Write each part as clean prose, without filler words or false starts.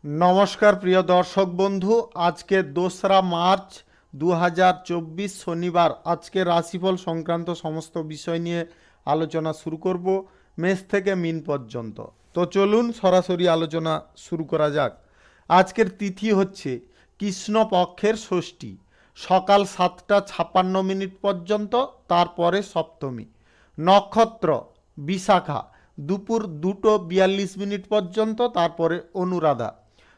नमस्कार प्रिय दर्शक बंधु आज के 2रा मार्च 2024 शनिवार आज के राशिफल संक्रांत समस्त विषय निये आलोचना शुरू करब मेष थेके मीन पर्यन्त। तो चलुन सरासरि आलोचना शुरू करा जाक। आजकेर तिथि होच्छे कृष्ण पक्षेर षष्ठी सकाल 7टा 56 पर्यन्त तारपरे सप्तमी। नक्षत्र विशाखा दुपुर 2टा 42 पर्यन्त तारपरे अनुराधा।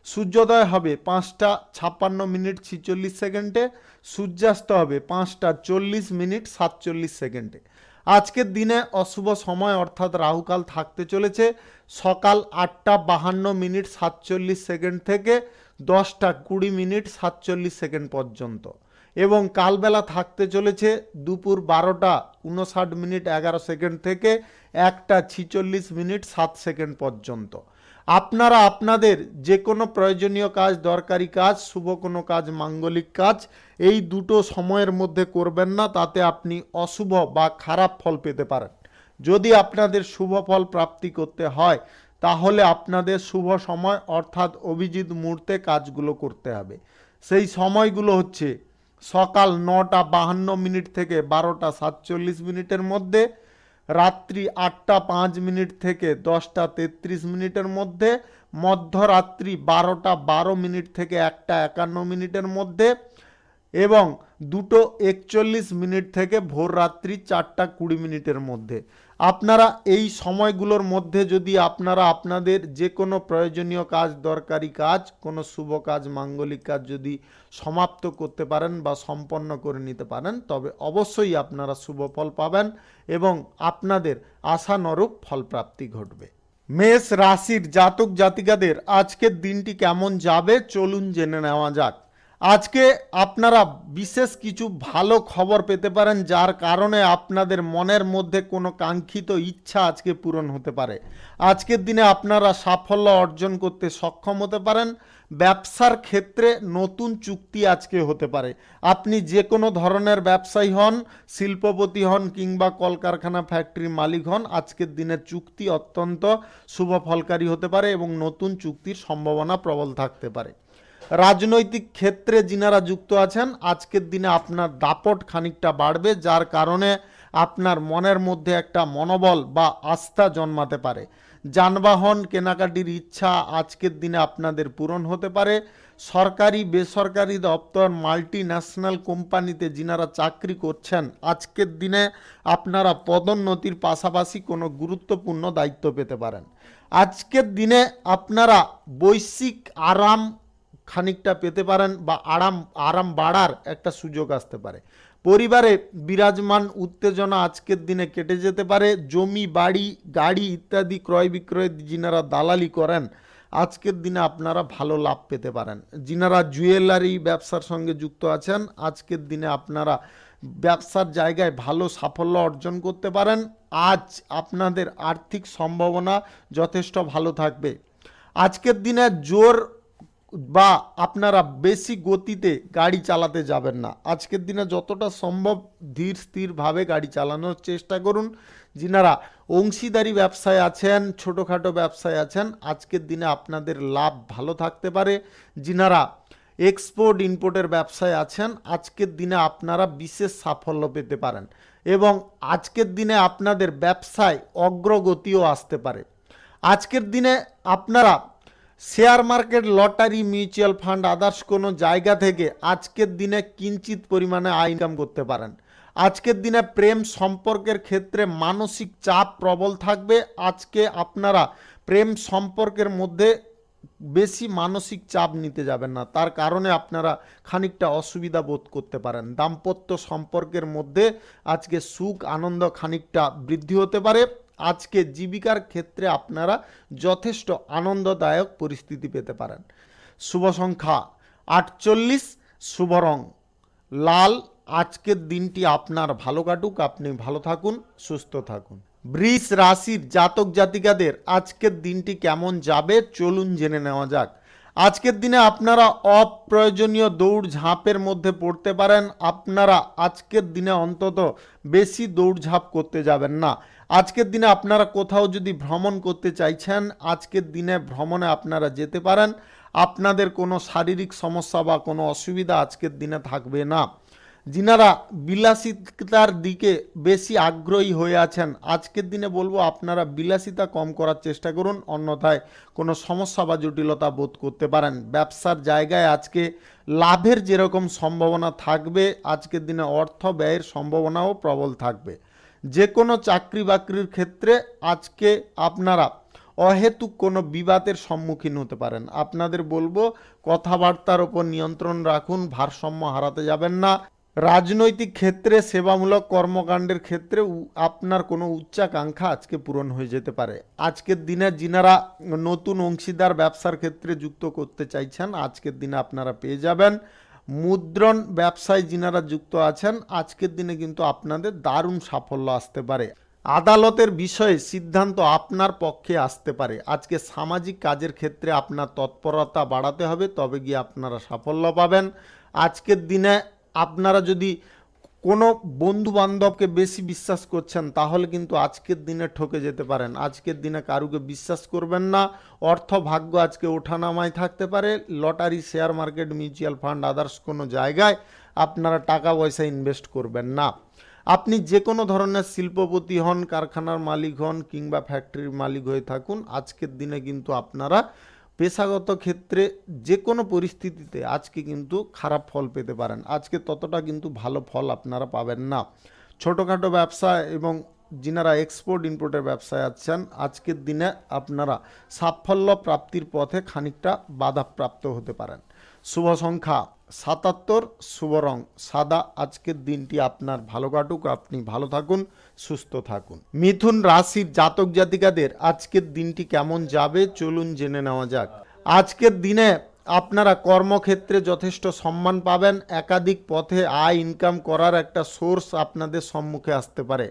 सूर्योदय हबे 5टा 56 46 सेकेंडे सूर्यास्त हबे 5टा 40 47 सेकेंडे। आजकेर दिने अशुभ समय अर्थात राहुकाल थाकते चलेछे सकाल 8टा 52 47 सेकेंड थेके 10टा 20 47 सेकेंड पर्यन्त एवं कालबेला थाकते चलेछे दुपुर 12टा 59 11 सेकेंड थेके 1टा 46 7 सेकेंड पर्यन्त। আপনারা আপনাদের যে কোনো প্রয়োজনীয় কাজ দরকারি কাজ শুভ কোনো কাজ মাঙ্গলিক কাজ এই দুটো সময়ের মধ্যে করবেন না, তাতে আপনি অশুভ বা খারাপ ফল পেতে পারেন। যদি আপনাদের শুভ ফল প্রাপ্তি করতে হয় তাহলে আপনাদের শুভ সময় অর্থাৎ অভিজিৎ মুহূর্তে কাজগুলো করতে হবে। সেই সময়গুলো হচ্ছে সকাল 9টা 52 থেকে 12টা 47 মধ্যে, রাত্রি 8টা 5 থেকে 10টা 33 মধ্যে, মধ্যরাত্রি 12টা 12 থেকে 1টা 51 মধ্যে এবং 2টো 41 থেকে ভোর রাত্রি 4টা 20 মধ্যে। আপনারা এই সময়গুলোর মধ্যে যদি আপনারা আপনাদের যে কোনো প্রয়োজনীয় কাজ দরকারি কাজ কোনো শুভ কাজ মাঙ্গলিক কাজ যদি সমাপ্ত করতে পারেন বা সম্পন্ন করে নিতে পারেন তবে অবশ্যই আপনারা শুভ ফল পাবেন এবং আপনাদের আশানুরূপ ফলপ্রাপ্তি ঘটবে। মেষ রাশির জাতক জাতিকাদের আজকের দিনটি কেমন যাবে চলুন জেনে নেওয়া যাক। আজকে আপনারা বিশেষ কিছু ভালো খবর পেতে পারেন যার কারণে আপনাদের মনের মধ্যে কোনো কাঙ্ক্ষিত ইচ্ছা আজকে পূরণ হতে পারে। আজকের দিনে আপনারা সাফল্য অর্জন করতে সক্ষম হতে পারেন। ব্যবসার ক্ষেত্রে নতুন চুক্তি আজকে হতে পারে। আপনি যে কোনো ধরনের ব্যবসায়ী হন, শিল্পপতি হন কিংবা কলকারখানা ফ্যাক্টরির মালিক হন, আজকের দিনের চুক্তি অত্যন্ত শুভ ফলকারী হতে পারে এবং নতুন চুক্তির সম্ভাবনা প্রবল থাকতে পারে। রাজনৈতিক ক্ষেত্রে যিনারা যুক্ত আছেন আজকের দিনে আপনার দাপট খানিকটা বাড়বে যার কারণে আপনার মনের মধ্যে একটা মনোবল বা আস্থা জন্মাতে পারে। যানবাহন কেনাকাটির ইচ্ছা আজকের দিনে আপনাদের পূরণ হতে পারে। সরকারি বেসরকারি দপ্তর মাল্টি ন্যাশনাল কোম্পানিতে যিনারা চাকরি করছেন আজকের দিনে আপনারা পদোন্নতির পাশাপাশি কোনো গুরুত্বপূর্ণ দায়িত্ব পেতে পারেন। আজকের দিনে আপনারা বৈশ্বিক আরাম খানিকটা পেতে পারেন বা আরাম বাড়ার একটা সুযোগ আসতে পারে। পরিবারে বিরাজমান উত্তেজনা আজকের দিনে কেটে যেতে পারে। জমি বাড়ি গাড়ি ইত্যাদি ক্রয় বিক্রয় যিনারা দালালি করেন আজকের দিনে আপনারা ভালো লাভ পেতে পারেন। যিনারা জুয়েলারি ব্যবসার সঙ্গে যুক্ত আছেন আজকের দিনে আপনারা ব্যবসার জায়গায় ভালো সাফল্য অর্জন করতে পারেন। আজ আপনাদের আর্থিক সম্ভাবনা যথেষ্ট ভালো থাকবে। আজকের দিনে জোর বা আপনারা বেশি গতিতে গাড়ি চালাতে যাবেন না। আজকের দিনে যতটা সম্ভব ধীর স্থিরভাবে গাড়ি চালানোর চেষ্টা করুন। যিনারা অংশীদারি ব্যবসায় আছেন ছোটোখাটো ব্যবসায় আছেন আজকের দিনে আপনাদের লাভ ভালো থাকতে পারে। যিনারা এক্সপোর্ট ইম্পোর্টের ব্যবসায় আছেন আজকের দিনে আপনারা বিশেষ সাফল্য পেতে পারেন এবং আজকের দিনে আপনাদের ব্যবসায় অগ্রগতিও আসতে পারে। আজকের দিনে আপনারা share market lottery mutual fund others কোনো জায়গা থেকে আজকের দিনে কিঞ্চিত পরিমাণে আয় ইনকাম করতে পারেন। আজকের দিনে প্রেম সম্পর্কের ক্ষেত্রে মানসিক চাপ প্রবল থাকবে। আজকে আপনারা প্রেম সম্পর্কের মধ্যে বেশি মানসিক চাপ নিতে যাবেন না, তার কারণে আপনারা খানিকটা অসুবিধা বোধ করতে পারেন। দাম্পত্য সম্পর্কের মধ্যে আজকে সুখ আনন্দ খানিকটা বৃদ্ধি হতে পারে। আজকে জীবিকার ক্ষেত্রে আপনারা যথেষ্ট আনন্দদায়ক পরিস্থিতি পেতে পারেন। শুভ সংখ্যা 48, শুভ রং লাল। আজকের দিনটি আপনার ভালো কাটুক, আপনি ভালো থাকুন, সুস্থ থাকুন। বৃষ রাশির জাতক জাতিকাদের আজকের দিনটি কেমন যাবে চলুন জেনে নেওয়া যাক। আজকের দিনে আপনারা অপ্রয়োজনীয় দৌড়ঝাঁপের মধ্যে পড়তে পারেন। আপনারা আজকের দিনে অন্তত বেশি দৌড়ঝাঁপ করতে যাবেন না। আজকের দিনে আপনারা কোথাও যদি ভ্রমণ করতে চাইছেন আজকের দিনে ভ্রমণে আপনারা যেতে পারেন। আপনাদের কোনো শারীরিক সমস্যা বা কোনো অসুবিধা আজকের দিনে থাকবে না। যিনারা বিলাসিতার দিকে বেশি আগ্রহী হয়ে আছেন, আজকের দিনে বলবো আপনারা বিলাসিতা কম করার চেষ্টা করুন, অন্যথায় কোনো সমস্যা বা জটিলতা বোধ করতে পারেন। ব্যবসার জায়গায় আজকে লাভের যেরকম সম্ভাবনা থাকবে, আজকের দিনে অর্থ ব্যয়ের সম্ভাবনাও প্রবল থাকবে। যে কোনো চাকরি বাকরির ক্ষেত্রে আজকে আপনারা অহেতুক কোনো বিবাদের সম্মুখীন হতে পারেন। আপনাদের বলবো কথাবার্তার ওপর নিয়ন্ত্রণ রাখুন, ভারসাম্য হারাতে যাবেন না। রাজনৈতিক ক্ষেত্রে সেবামূলক কর্মকাণ্ডের ক্ষেত্রে আপনার কোনো উচ্চাকাঙ্ক্ষা আজকে পূরণ হয়ে যেতে পারে। আজকের দিনে যিনারা নতুন অংশীদার ব্যবসার ক্ষেত্রে যুক্ত করতে চাইছেন, আজকের দিনে আপনারা পেয়ে যাবেন। মুদ্রণ ব্যবসায় যিনারা যুক্ত আছেন, আজকের দিনে কিন্তু আপনাদের দারুণ সাফল্য আসতে পারে। আদালতের বিষয়ে সিদ্ধান্ত আপনার পক্ষে আসতে পারে। আজকে সামাজিক কাজের ক্ষেত্রে আপনার তৎপরতা বাড়াতে হবে, তবে গিয়ে আপনারা সাফল্য পাবেন। আজকের দিনে আপনারা যদি কোনো বন্ধু বান্ধবকে বেশি বিশ্বাস করছেন, তাহলে কিন্তু আজকের দিনে ঠকে যেতে পারেন। আজকের দিনে কারুকে বিশ্বাস করবেন না। অর্থ ভাগ্য আজকে ওঠানামায় থাকতে পারে। Lottery, share market, mutual fund, others কোনো জায়গায় আপনারা টাকা পয়সা ইনভেস্ট করবেন না। আপনি যে কোনো ধরনের শিল্পপতি হন, কারখানার মালিক হন কিংবা ফ্যাক্টরির মালিক হয়ে থাকুন, আজকের দিনে কিন্তু আপনারা পেশাগত ক্ষেত্রে যে কোনো পরিস্থিতিতে আজকে কিন্তু খারাপ ফল পেতে পারেন। আজকে ততটা কিন্তু ভালো ফল আপনারা পাবেন না। ছোটোখাটো ব্যবসা এবং যিনারা এক্সপোর্ট ইম্পোর্টের ব্যবসায় আছেন, আজকের দিনে আপনারা সাফল্য প্রাপ্তির পথে খানিকটা বাধাপ্রাপ্ত হতে পারেন। শুভ সংখ্যা ৭৭, শুভ রং সাদা। আজকের দিনটি আপনার ভালো কাটুক, আপনি ভালো থাকুন, সুস্থ থাকুন। মিথুন রাশির জাতক জাতিকাদের আজকের দিনটি কেমন যাবে চলুন জেনে নেওয়া যাক। আজকের দিনে আপনারা কর্মক্ষেত্রে যথেষ্ট সম্মান পাবেন। একাধিক পথে আয় ইনকাম করার একটা সোর্স আপনাদের সম্মুখে আসতে পারে।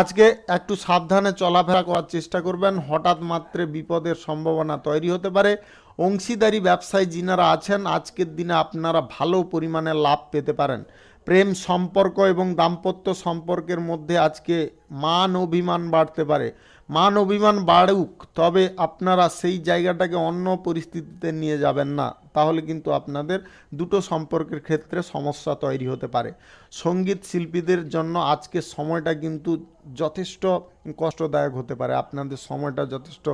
আজকে একটু সাবধানে চলাফেরা করার চেষ্টা করবেন, হঠাৎ মাত্রে বিপদের সম্ভাবনা তৈরি হতে পারে। অংশীদারি ব্যবসায় যিনারা আছেন, আজকের দিনে আপনারা ভালো পরিমাণে লাভ পেতে পারেন। প্রেম সম্পর্ক এবং দাম্পত্য সম্পর্কের মধ্যে আজকে মান অভিমান বাড়তে পারে। মান অভিমান বাড়ুক, তবে আপনারা সেই জায়গাটাকে অন্য পরিস্থিতিতে নিয়ে যাবেন না, তাহলে কিন্তু আপনাদের দুটো সম্পর্কের ক্ষেত্রে সমস্যা তৈরি হতে পারে। সঙ্গীত শিল্পীদের জন্য আজকের সময়টা কিন্তু যথেষ্ট কষ্টদায়ক হতে পারে। আপনাদের সময়টা যথেষ্ট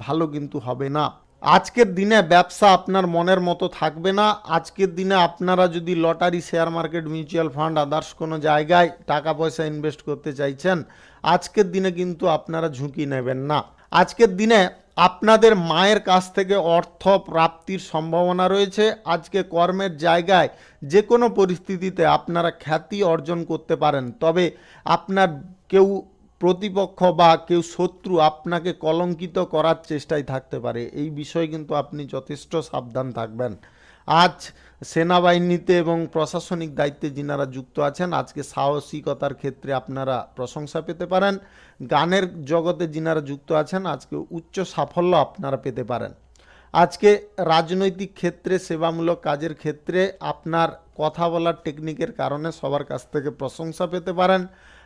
ভালো কিন্তু হবে না। আজকের দিনে ব্যবসা আপনার মনের মতো থাকবে না। আজকের দিনে আপনারা যদি lottery, share market, mutual fund, others কোনো জায়গায় টাকা পয়সা ইনভেস্ট করতে চাইছেন, আজকের দিনে কিন্তু আপনারা ঝুঁকি নেবেন না। আজকের দিনে আপনাদের মায়ের কাছ থেকে অর্থ প্রাপ্তির সম্ভাবনা রয়েছে। আজকে কর্মের জায়গায় যে কোনো পরিস্থিতিতে আপনারা খ্যাতি অর্জন করতে পারেন, তবে আপনার কেউ প্রতিপক্ষ বা কেউ শত্রু আপনাকে কলঙ্কিত করার চেষ্টায় থাকতে পারে। এই বিষয়ে কিন্তু আপনি যথেষ্ট সাবধান থাকবেন। আজ সেনাবাহিনীতে এবং প্রশাসনিক দায়িত্বে যিনারা যুক্ত আছেন, আজকে সাহসিকতার ক্ষেত্রে আপনারা প্রশংসা পেতে পারেন। গানের জগতে যিনারা যুক্ত আছেন, আজকে উচ্চ সাফল্য আপনারা পেতে পারেন। আজকে রাজনৈতিক ক্ষেত্রে, সেবামূলক কাজের ক্ষেত্রে আপনার কথা বলার টেকনিকের কারণে সবার কাছ থেকে প্রশংসা পেতে পারেন।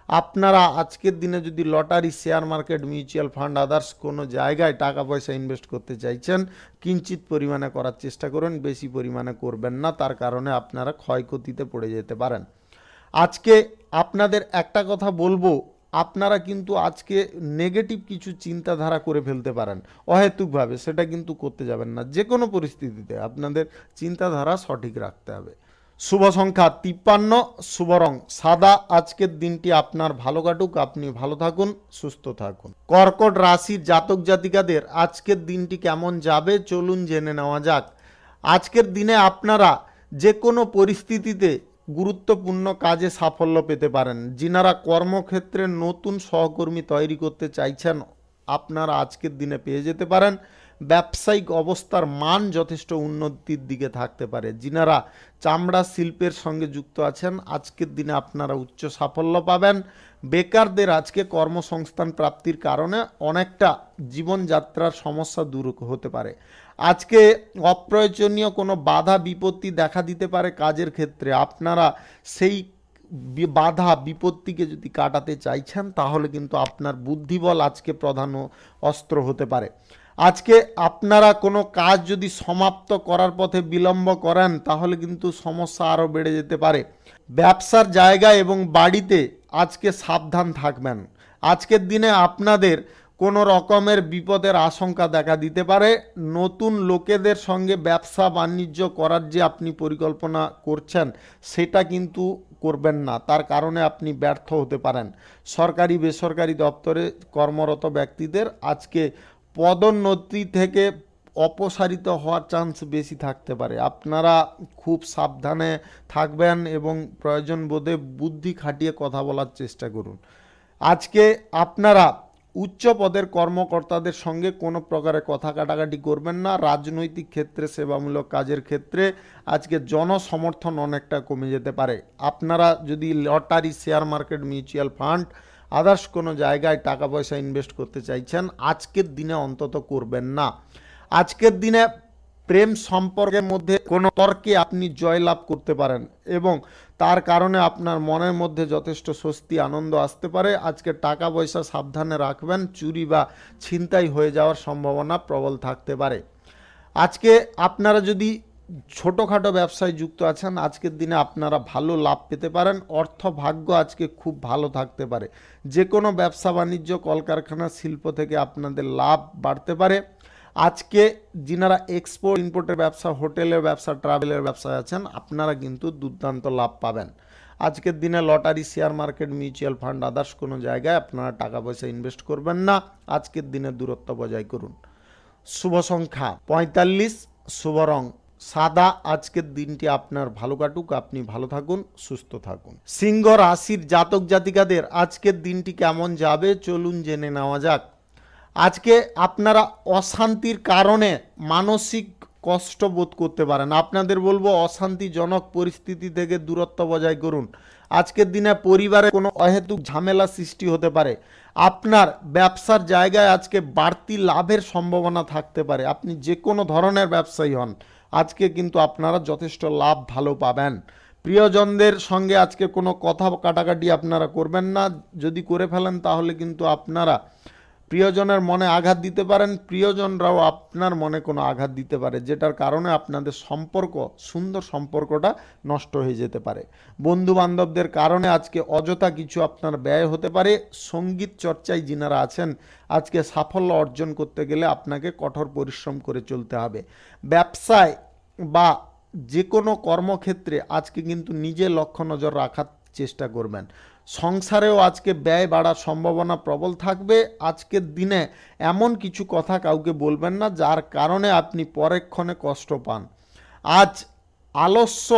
আপনারা আজকের দিনে যদি lottery, share market, mutual fund, others কোনো জায়গায় টাকা পয়সা ইনভেস্ট করতে চাইছেন, কিঞ্চিত পরিমাণে করার চেষ্টা করুন, বেশি পরিমাণে করবেন না, তার কারণে আপনারা ক্ষয়ক্ষতিতে পড়ে যেতে পারেন। আজকে আপনাদের একটা কথা বলবো, আপনারা কিন্তু আজকে নেগেটিভ কিছু চিন্তাধারা করে ফেলতে পারেন অহেতুকভাবে, সেটা কিন্তু করতে যাবেন না। যে কোনো পরিস্থিতিতে আপনাদের চিন্তাধারা সঠিক রাখতে হবে। শুভ সংখ্যা 53, শুভ রং সাদা। আজকের দিনটি আপনার ভালো কাটুক, আপনি ভালো থাকুন, সুস্থ থাকুন। কর্কট রাশির জাতক জাতিকাদের আজকের দিনটি কেমন যাবে চলুন জেনে নেওয়া যাক। আজকের দিনে আপনারা যে কোনো পরিস্থিতিতে গুরুত্বপূর্ণ কাজে সাফল্য পেতে পারেন। যিনারা কর্মক্ষেত্রে নতুন সহকর্মী তৈরি করতে চাইছেন, আপনারা আজকের দিনে পেয়ে যেতে পারেন। ব্যবসায়িক অবস্থার মান যথেষ্ট উন্নতির দিকে থাকতে পারে। যিনারা চামড়া শিল্পের সঙ্গে যুক্ত আছেন, আজকের দিনে আপনারা উচ্চ সাফল্য পাবেন। বেকারদের আজকে কর্মসংস্থান প্রাপ্তির কারণে অনেকটা জীবনযাত্রার সমস্যা দূর হতে পারে। আজকে অপ্রয়োজনীয় কোনো বাধা বিপত্তি দেখা দিতে পারে কাজের ক্ষেত্রে। আপনারা সেই বাধা বিপত্তিকে যদি কাটাতে চাইছেন, তাহলে কিন্তু আপনার বুদ্ধিবল আজকে প্রধান অস্ত্র হতে পারে। আজকে আপনারা কোনো কাজ যদি সমাপ্ত করার পথে বিলম্ব করেন তাহলে কিন্তু সমস্যা আরও বেড়ে যেতে পারে। ব্যবসার জায়গায় এবং বাড়িতে আজকে সাবধান থাকবেন। আজকের দিনে আপনাদের কোনো রকমের বিপদের আশঙ্কা দেখা দিতে পারে। নতুন লোকেদের সঙ্গে ব্যবসা বাণিজ্য করার যে আপনি পরিকল্পনা করছেন সেটা কিন্তু করবেন না, তার কারণে আপনি ব্যর্থ হতে পারেন। সরকারি বেসরকারি দপ্তরে কর্মরত ব্যক্তিদের আজকে পদোন্নতি থেকে অপসারিত হওয়ার চান্স বেশি থাকতে পারে। আপনারা খুব সাবধানে থাকবেন এবং প্রয়োজন বোধে বুদ্ধি খাটিয়ে কথা বলার চেষ্টা করুন। আজকে আপনারা উচ্চ পদের কর্মকর্তাদের সঙ্গে কোনো প্রকারে কথা কাটাকাটি করবেন না। রাজনৈতিক ক্ষেত্রে, সেবামূলক কাজের ক্ষেত্রে আজকে জনসমর্থন অনেকটা কমে যেতে পারে। আপনারা যদি lottery, share market, mutual fund, others কোনো জায়গায় টাকা পয়সা ইনভেস্ট করতে চাইছেন আজকের দিনে অন্তত করবেন না। আজকের দিনে প্রেম সম্পর্কের মধ্যে কোনো তর্কে আপনি জয়লাভ করতে পারেন এবং তার কারণে আপনার মনের মধ্যে যথেষ্ট স্বস্তি, আনন্দ আসতে পারে। আজকে টাকা পয়সা সাবধানে রাখবেন, চুরি বা ছিনতাই হয়ে যাওয়ার সম্ভাবনা প্রবল থাকতে পারে। আজকে আপনারা যদি ছোটোখাটো ব্যবসায় যুক্ত আছেন আজকের দিনে আপনারা ভালো লাভ পেতে পারেন। অর্থ ভাগ্য আজকে খুব ভালো থাকতে পারে। যে কোনো ব্যবসা বাণিজ্য, কলকারখানা, শিল্প থেকে আপনাদের লাভ বাড়তে পারে। আজকে যিনারা এক্সপোর্ট ইম্পোর্টের ব্যবসা, হোটেলের ব্যবসা, ট্রাভেলের ব্যবসায় আছেন আপনারা কিন্তু দুর্দান্ত লাভ পাবেন। আজকের দিনে lottery, share market, mutual fund, others কোনো জায়গায় আপনারা টাকা পয়সা ইনভেস্ট করবেন না। আজকের দিনে দূরত্ব বজায় করুন। শুভ সংখ্যা 45, শুভ রং সাদা। আজকের দিনটি আপনার ভালো কাটুক, আপনি ভালো থাকুন, সুস্থ থাকুন। সিংহ রাশির জাতক জাতিকাদের আজকের দিনটি কেমন যাবে চলুন জেনে নেওয়া যাক। আজকে আপনারা অশান্তির কারণে মানসিক কষ্ট বোধ করতে পারেন। আপনাদের বলবো অশান্তিজনক পরিস্থিতি থেকে দূরত্ব বজায় করুন। আজকের দিনে পরিবারে কোনো অহেতুক ঝামেলা সৃষ্টি হতে পারে। আপনার ব্যবসার জায়গায় আজকে বাড়তি লাভের সম্ভাবনা থাকতে পারে। আপনি যে কোনো ধরনের ব্যবসায়ী হন আজকে কিন্তু আপনারা যথেষ্ট লাভ ভালো পাবেন। প্রিয়জনদের সঙ্গে আজকে কোনো কথা কাটাকাটি আপনারা করবেন না। যদি করে ফেলেন তাহলে কিন্তু আপনারা প্রিয়জনের মনে আঘাত দিতে পারেন, প্রিয়জনরাও আপনার মনে কোনো আঘাত দিতে পারে, যেটার কারণে আপনাদের সম্পর্ক, সুন্দর সম্পর্কটা নষ্ট হয়ে যেতে পারে। বন্ধু বান্ধবদের কারণে আজকে অযথা কিছু আপনার ব্যয় হতে পারে। সঙ্গীত চর্চায় যিনারা আছেন আজকে সাফল্য অর্জন করতে গেলে আপনাকে কঠোর পরিশ্রম করে চলতে হবে। ব্যবসায় বা যে কোনো কর্মক্ষেত্রে আজকে কিন্তু নিজে লক্ষ্য নজর রাখার চেষ্টা করবেন। সংসারেও আজকে ব্যয় বাড়ার সম্ভাবনা প্রবল থাকবে। আজকের দিনে এমন কিছু কথা কাউকে বলবেন না যার কারণে আপনি পরক্ষণে কষ্ট পান। আজ আলস্য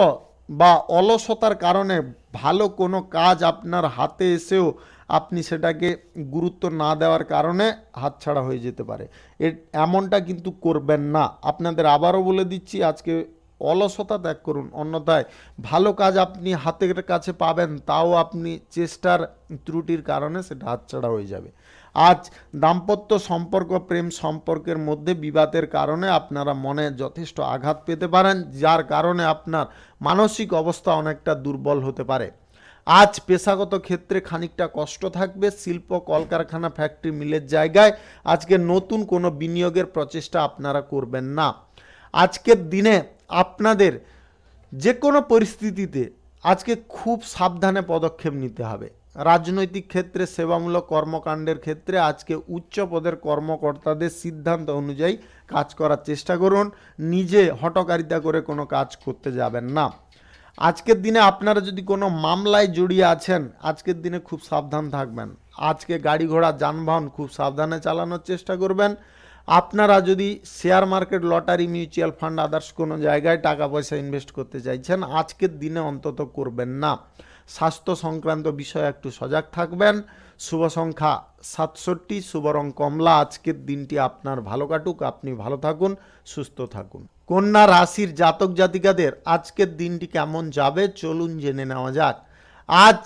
বা অলসতার কারণে ভালো কোনো কাজ আপনার হাতে এসেও আপনি সেটাকে গুরুত্ব না দেওয়ার কারণে হাতছাড়া হয়ে যেতে পারে। এমনটা কিন্তু করবেন না। আপনাদের আবারও বলে দিচ্ছি আজকে অলসতা ত্যাগ করুন, অন্যথায় ভালো কাজ আপনি হাতের কাছে পাবেন তাও আপনি চেষ্টার ত্রুটির কারণে সেটা হাতছাড়া হয়ে যাবে। আজ দাম্পত্য সম্পর্ক, প্রেম সম্পর্কের মধ্যে বিবাদের কারণে আপনারা মনে যথেষ্ট আঘাত পেতে পারেন, যার কারণে আপনার মানসিক অবস্থা অনেকটা দুর্বল হতে পারে। আজ পেশাগত ক্ষেত্রে খানিকটা কষ্ট থাকবে। শিল্প, কলকারখানা, ফ্যাক্টরি, মিলের জায়গায় আজকে নতুন কোনো বিনিয়োগের প্রচেষ্টা আপনারা করবেন না। আজকের দিনে আপনাদের যে কোনো পরিস্থিতিতে আজকে খুব সাবধানে পদক্ষেপ নিতে হবে। রাজনৈতিক ক্ষেত্রে, সেবামূলক কর্মকাণ্ডের ক্ষেত্রে আজকে উচ্চ পদের কর্মকর্তাদের সিদ্ধান্ত অনুযায়ী কাজ করার চেষ্টা করুন। নিজে হঠকারিতা করে কোনো কাজ করতে যাবেন না। আজকের দিনে আপনারা যদি কোনো মামলায় জড়িয়ে আছেন আজকের দিনে খুব সাবধান থাকবেন। আজকে গাড়ি ঘোড়া, যানবাহন খুব সাবধানে চালানোর চেষ্টা করবেন। আপনারা যদি share market, lottery, mutual fund, others কোনো জায়গায় টাকা পয়সা ইনভেস্ট করতে চাইছেন আজকের দিনে অন্তত করবেন না। স্বাস্থ্য সংক্রান্ত বিষয়ে একটু সজাগ থাকবেন। শুভ সংখ্যা 67, শুভ রং কমলা। আজকের দিনটি আপনার ভালো কাটুক, আপনি ভালো থাকুন, সুস্থ থাকুন। কন্যা রাশির জাতক জাতিকাদের আজকের দিনটি কেমন যাবে চলুন জেনে নেওয়া যাক। আজ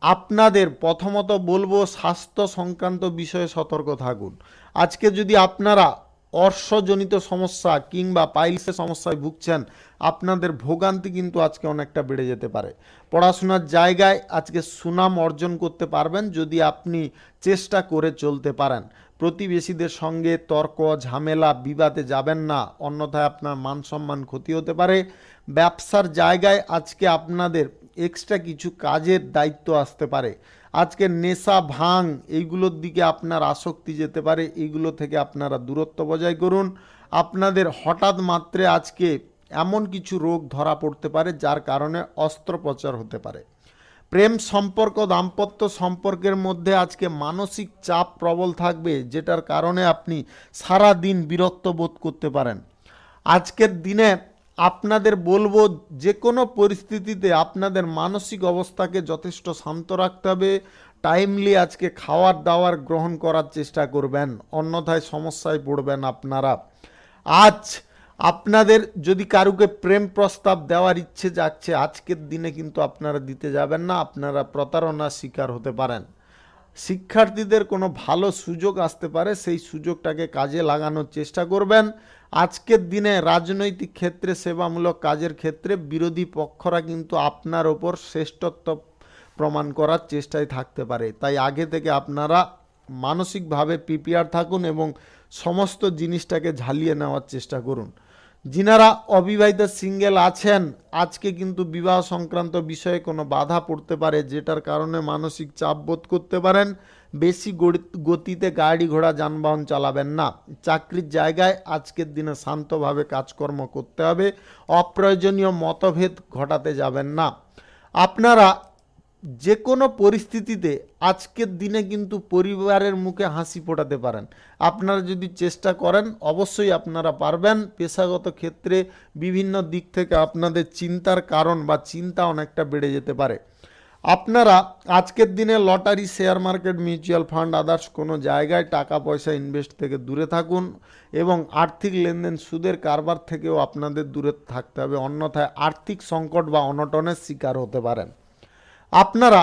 আপনাদের প্রথমত বলবো স্বাস্থ্য সংক্রান্ত বিষয়ে সতর্ক থাকুন। আজকে যদি আপনারা অর্শজনিত সমস্যা কিংবা পাইলসের সমস্যায় ভুগছেন আপনাদের ভোগান্তি কিন্তু আজকে অনেকটা বেড়ে যেতে পারে। পড়াশোনার জায়গায় আজকে সুনাম অর্জন করতে পারবেন যদি আপনি চেষ্টা করে চলতে পারেন। প্রতিবেশীদের সঙ্গে তর্ক ঝামেলা বিবাদে যাবেন না, অন্যথায় আপনার মান সম্মান ক্ষতি হতে পারে। ব্যবসার জায়গায় আজকে আপনাদের এক্সট্রা কিছু কাজের দায়িত্ব আসতে পারে। আজকে নেশা ভাঙ এইগুলোর দিকে আপনার আসক্তি যেতে পারে, এইগুলো থেকে আপনারা দূরত্ব বজায় করুন। আপনাদের হঠাৎ মাত্রে আজকে এমন কিছু রোগ ধরা পড়তে পারে যার কারণে অস্ত্রোপচার হতে পারে। প্রেম সম্পর্ক দাম্পত্য সম্পর্কের মধ্যে আজকে মানসিক চাপ প্রবল থাকবে, যেটার কারণে আপনি সারা দিন বিরক্ত বোধ করতে পারেন। আজকের দিনে আপনাদের বলবো যে কোনো পরিস্থিতিতে আপনাদের মানসিক অবস্থাকে যথেষ্ট শান্ত রাখতে হবে। টাইমলি আজকে খাওয়ার দাওয়ার গ্রহণ করার চেষ্টা করবেন, অন্যথায় সমস্যায় পড়বেন আপনারা। আজ আপনাদের যদি কারুকে প্রেম প্রস্তাব দেওয়ার ইচ্ছে যাচ্ছে, আজকের দিনে কিন্তু আপনারা দিতে যাবেন না, আপনারা প্রতারণার শিকার হতে পারেন। শিক্ষার্থীদের কোনো ভালো সুযোগ আসতে পারে, সেই সুযোগটাকে কাজে লাগানোর চেষ্টা করবেন। আজকের দিনে রাজনৈতিক ক্ষেত্রে সেবামূলক কাজের ক্ষেত্রে বিরোধী পক্ষরা কিন্তু আপনার ওপর শ্রেষ্ঠত্ব প্রমাণ করার চেষ্টায় থাকতে পারে, তাই আগে থেকে আপনারা মানসিকভাবে প্রিপেয়ার থাকুন এবং সমস্ত জিনিসটাকে ঝালিয়ে নেওয়ার চেষ্টা করুন। যিনারা অবিবাহিত সিঙ্গেল আছেন, আজকে কিন্তু বিবাহ সংক্রান্ত বিষয়ে কোনো বাধা পড়তে পারে, যেটার কারণে মানসিক চাপ বোধ করতে পারেন। বেশি গতিতে গাড়ি ঘোড়া যানবাহন চালাবেন না। চাকরির জায়গায় আজকের দিনে শান্তভাবে কাজকর্ম করতে হবে, অপ্রয়োজনীয় মতভেদ ঘটাতে যাবেন না। আপনারা যে কোনো পরিস্থিতিতে আজকের দিনে কিন্তু পরিবারের মুখে হাসি ফোটাতে পারেন। আপনারা যদি চেষ্টা করেন অবশ্যই আপনারা পারবেন। পেশাগত ক্ষেত্রে বিভিন্ন দিক থেকে আপনাদের চিন্তার কারণ বা চিন্তা অনেকটা বেড়ে যেতে পারে। আপনারা আজকের দিনে lottery, share market, mutual fund, others কোনো জায়গায় টাকা পয়সা ইনভেস্ট থেকে দূরে থাকুন এবং আর্থিক লেনদেন সুদের কারবার থেকেও আপনাদের দূরে থাকতে হবে, অন্যথায় আর্থিক সংকট বা অনটনের শিকার হতে পারেন। আপনারা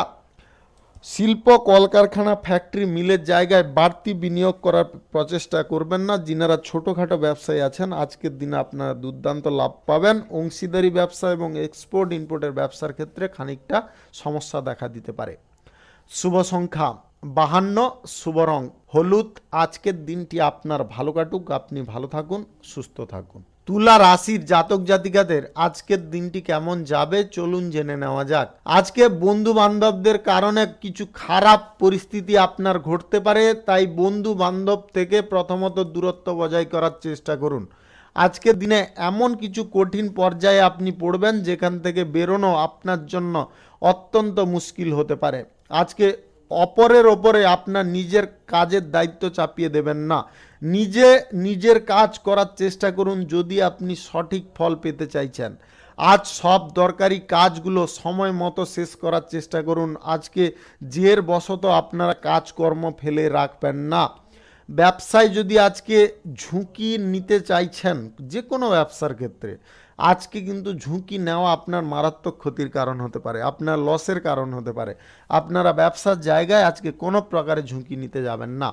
শিল্প কলকারখানা ফ্যাক্টরি মিলের জায়গায় বাড়তি বিনিয়োগ করার প্রচেষ্টা করবেন না। যিনারা ছোটোখাটো ব্যবসায়ী আছেন, আজকের দিনে আপনারা দুর্দান্ত লাভ পাবেন। অংশীদারি ব্যবসা এবং এক্সপোর্ট ইম্পোর্টের ব্যবসার ক্ষেত্রে খানিকটা সমস্যা দেখা দিতে পারে। শুভ সংখ্যা 52, শুভ রং হলুদ। আজকের দিনটি আপনার ভালো কাটুক, আপনি ভালো থাকুন, সুস্থ থাকুন। তুলা রাশির জাতক জাতিকাদের আজকের দিনটি কেমন যাবে চলুন জেনে নেওয়া যাক। আজকে বন্ধু বান্ধবদের কারণে কিছু খারাপ পরিস্থিতি আপনার ঘটতে পারে, তাই বন্ধু বান্ধব থেকে প্রথমত দূরত্ব বজায় করার চেষ্টা করুন। আজকের দিনে এমন কিছু কঠিন পর্যায়ে আপনি পড়বেন যেখান থেকে বেরোনো আপনার জন্য অত্যন্ত মুশকিল হতে পারে। আজকে অপরের ওপরে আপনার নিজের কাজের দায়িত্ব চাপিয়ে দেবেন না, নিজের কাজ করার চেষ্টা করুন যদি আপনি সঠিক ফল পেতে চাইছেন। আজ সব দরকারি কাজগুলো সময় মতো শেষ করার চেষ্টা করুন। আজকে জের বশত আপনারা কাজকর্ম ফেলে রাখবেন না। ব্যবসায় যদি আজকে ঝুঁকি নিতে চাইছেন, যে কোনো ব্যবসার ক্ষেত্রে আজকে কিন্তু ঝুঁকি নেওয়া আপনার মারাত্মক ক্ষতির কারণ হতে পারে, আপনার লসের কারণ হতে পারে। আপনারা ব্যবসার জায়গায় আজকে কোনো প্রকারে ঝুঁকি নিতে যাবেন না।